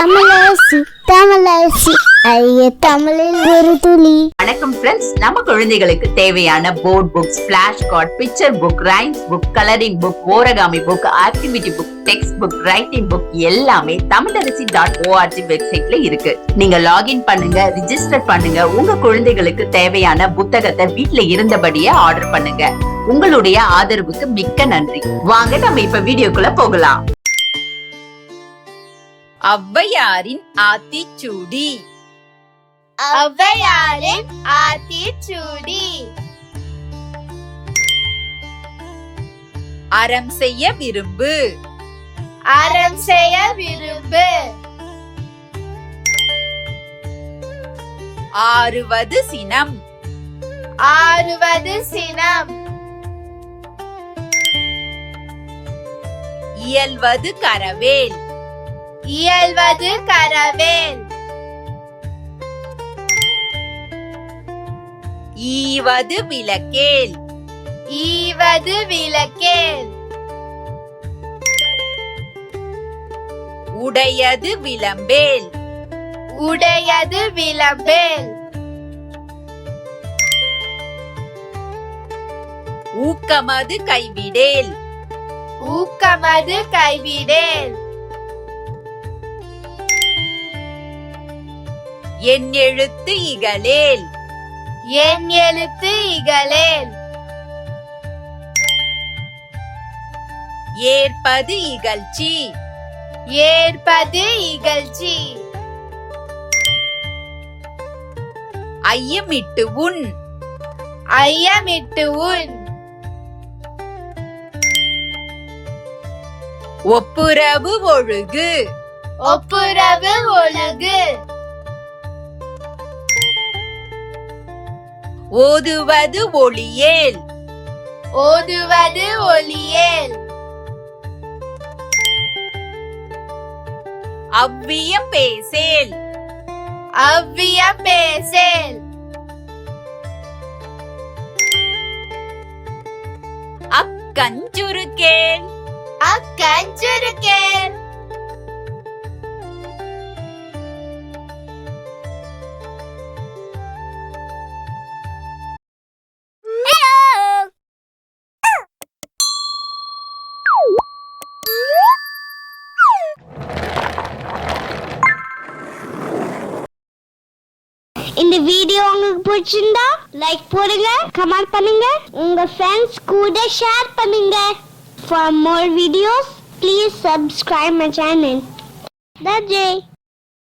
தமிழரசி தமிழரசி ஐய தமிழில் ஒரு துளி. வணக்கம் ஃப்ரெண்ட்ஸ், நம்ம குழந்தைகளுக்கு தேவையான board books, flash card, picture book, rhymes book, colouring book, origami book, activity book, text book, writing book எல்லாமே தமிழரசி.org வெப்சைட்ல இருக்கு. நீங்க லாகின் பண்ணுங்க, ரிஜிஸ்டர் பண்ணுங்க. உங்க குழந்தைகளுக்கு தேவையான புத்தகத்தை வீட்ல இருந்தபடியே ஆர்டர் பண்ணுங்க. உங்களுடைய ஆதரவுக்கு மிக்க நன்றி. வாங்க நம்ம இப்ப வீடியோக்குள்ள போகலாம். ஔவையாரின் ஆத்திச்சூடி. ஔவையாரின் ஆத்திச்சூடி. அறம் செய்ய விரும்பு, அறம் செய்ய விரும்பு. ஆறுவது சினம், ஆறுவது சினம். இயல்வது கரவேல், இயல்வது கரவேல். ஈவது விளக்கேல், ஈவது விளக்கேல். உடையது விளம்பேல், உடையது விளம்பேல். ஊக்கமது கைவிடேல், ஊக்கமது கைவிடேல். என் எழுத்து இகழேல், என் எழுத்து இகழேல். ஏற்பது இகழ்ச்சி, ஏற்பது இகழ்ச்சி. ஐயமிட்டு உன், ஐயமிட்டு உன். ஒப்புரவு ஒழுகு, ஒப்புரவு ஒழுகு. ஓதுவது ஒளியேல், ஓதுவது ஒளியேல். அவ்வியம் பேசேல், அவ்வியம் பேசேல். அக்கஞ்சுருக்கேல், அக்கஞ்சுருக்கேல். இந்த வீடியோ உங்களுக்கு பிடிச்சிருந்தா லைக் போடுங்க, கமெண்ட் பண்ணுங்க, உங்க ஃப்ரெண்ட்ஸ் கூட ஷேர் பண்ணுங்க. For more videos, please subscribe my channel. That's it.